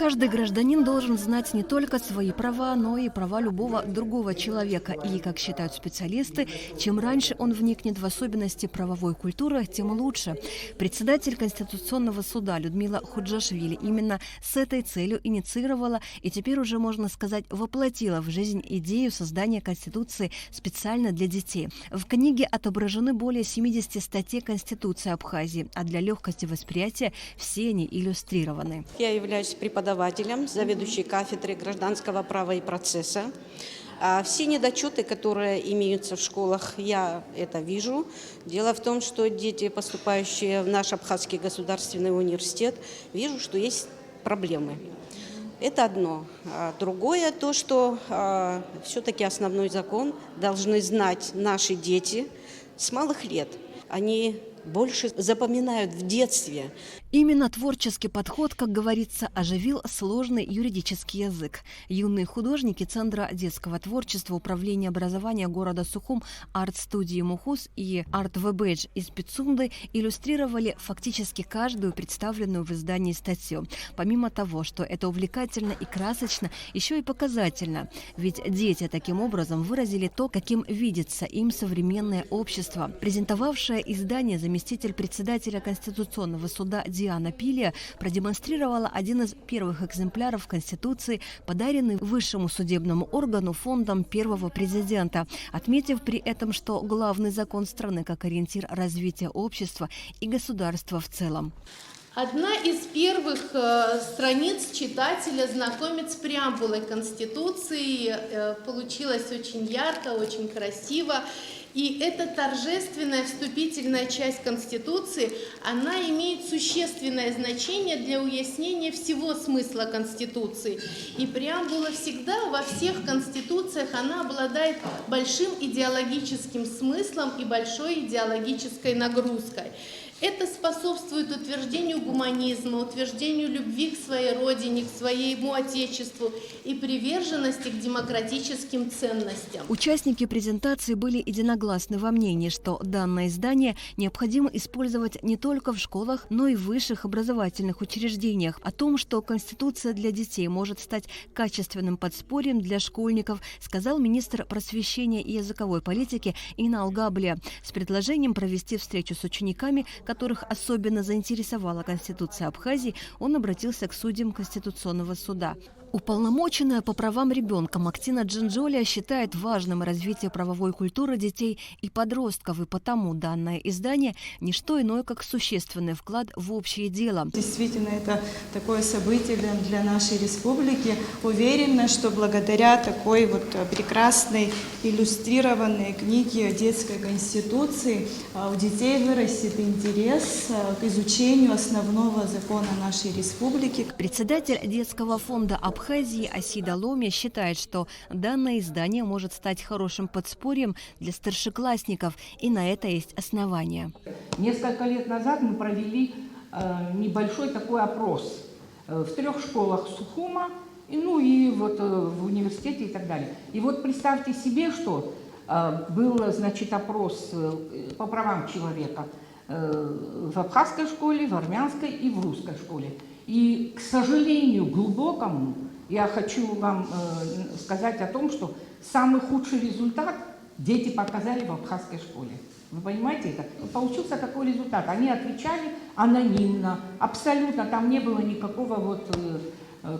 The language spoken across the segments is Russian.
Каждый гражданин должен знать не только свои права, но и права любого другого человека. И, как считают специалисты, чем раньше он вникнет в особенности правовой культуры, тем лучше. Председатель Конституционного суда Людмила Худжашвили именно с этой целью инициировала и теперь уже, можно сказать, воплотила в жизнь идею создания Конституции специально для детей. В книге отображены более 70 статей Конституции Абхазии, а для легкости восприятия все они иллюстрированы. Я являюсь преподавателем, заведующей кафедрой гражданского права и процесса. Все недочеты, которые имеются в школах, я это вижу. Дело в том, что дети, поступающие в наш Абхазский государственный университет, вижу, что есть проблемы. Это одно. Другое то, что все-таки основной закон должны знать наши дети с малых лет. Они больше запоминают в детстве. Именно творческий подход, как говорится, оживил сложный юридический язык. Юные художники Центра детского творчества Управления образования города Сухум арт-студии Мухус и арт-вебэдж из Пицунды иллюстрировали фактически каждую представленную в издании статью. Помимо того, что это увлекательно и красочно, еще и показательно. Ведь дети таким образом выразили то, каким видится им современное общество. Презентовавшая издание заместитель председателя Конституционного суда Диана Пилия продемонстрировала один из первых экземпляров Конституции, подаренный высшему судебному органу фондом первого президента, отметив при этом, что главный закон страны как ориентир развития общества и государства в целом. Одна из первых страниц читателя знакомит с преамбулой Конституции. Получилось очень ярко, очень красиво. И эта торжественная вступительная часть Конституции, она имеет существенное значение для уяснения всего смысла Конституции. И преамбула всегда во всех конституциях, она обладает большим идеологическим смыслом и большой идеологической нагрузкой. Это способствует утверждению гуманизма, утверждению любви к своей родине, к своему отечеству и приверженности к демократическим ценностям. Участники презентации были единогласны во мнении, что данное издание необходимо использовать не только в школах, но и в высших образовательных учреждениях. О том, что Конституция для детей может стать качественным подспорьем для школьников, сказал министр просвещения и языковой политики Инал Габлия с предложением провести встречу с учениками, которых особенно заинтересовала Конституция Абхазии. Он обратился к судьям Конституционного суда. Уполномоченная по правам ребенка Мактина Джинджоля считает важным развитие правовой культуры детей и подростков, и потому данное издание – не что иное, как существенный вклад в общее дело. Действительно, это такое событие для нашей республики. Уверена, что благодаря такой вот прекрасной иллюстрированной книге детской конституции у детей вырастет интерес к изучению основного закона нашей республики. Председатель детского фонда Абхазии Асида Ломи считает, что данное издание может стать хорошим подспорьем для старшеклассников, и на это есть основания. Несколько лет назад мы провели небольшой такой опрос в 3 школах Сухума, ну и вот в университете и так далее. И вот представьте себе, что был, значит, опрос по правам человека в абхазской школе, в армянской и в русской школе. И, к сожалению, глубокому, я хочу вам сказать о том, что самый худший результат дети показали в абхазской школе. Вы понимаете это? Получился какой результат? Они отвечали анонимно, абсолютно, там не было никакого вот,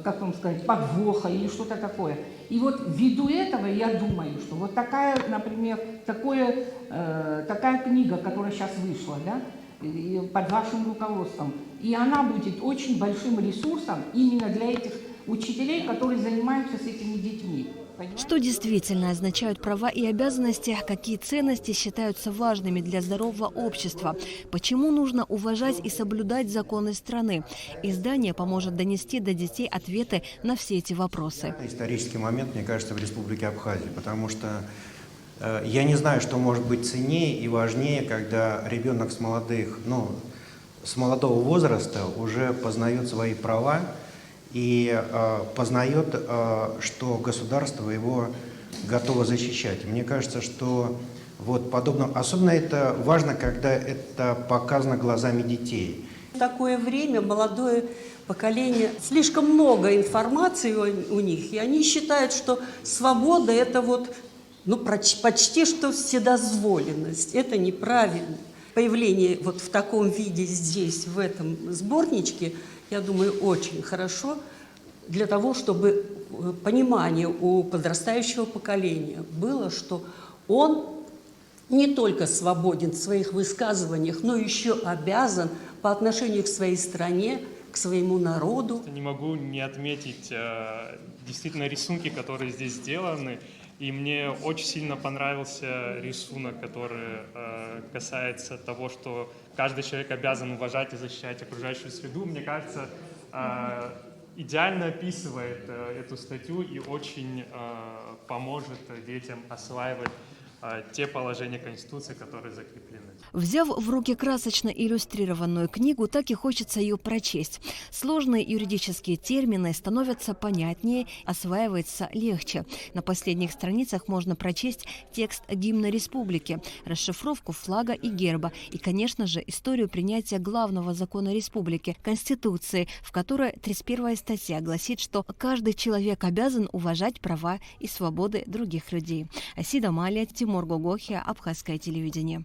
как вам сказать, подвоха или что-то такое. И вот ввиду этого я думаю, что вот такая, например, такая книга, которая сейчас вышла, да, под вашим руководством, и она будет очень большим ресурсом именно для этих учителей, которые занимаются с этими детьми. Понимаете? Что действительно означают права и обязанности, какие ценности считаются важными для здорового общества, почему нужно уважать и соблюдать законы страны. Издание поможет донести до детей ответы на все эти вопросы. Исторический момент, мне кажется, в Республике Абхазия, потому что я не знаю, что может быть ценнее и важнее, когда ребенок с молодого возраста уже познает свои права и познает, что государство его готово защищать. Мне кажется, что вот подобно, особенно это важно, когда это показано глазами детей. В такое время молодое поколение, слишком много информации у них, и они считают, что свобода – это вот, ну, почти что вседозволенность. Это неправильно. Появление вот в таком виде здесь, в этом сборничке, я думаю, очень хорошо для того, чтобы понимание у подрастающего поколения было, что он не только свободен в своих высказываниях, но еще обязан по отношению к своей стране, к своему народу. Не могу не отметить действительно рисунки, которые здесь сделаны. И мне очень сильно понравился рисунок, который касается того, что каждый человек обязан уважать и защищать окружающую среду. Мне кажется, идеально описывает эту статью и очень поможет детям осваивать те положения Конституции, которые закреплены. Взяв в руки красочно иллюстрированную книгу, так и хочется ее прочесть. Сложные юридические термины становятся понятнее, осваивается легче. На последних страницах можно прочесть текст гимна республики, расшифровку флага и герба и, конечно же, историю принятия главного закона республики – Конституции, в которой 31-я статья гласит, что каждый человек обязан уважать права и свободы других людей. Асида Малия, Тимур Гогохия, Абхазское телевидение.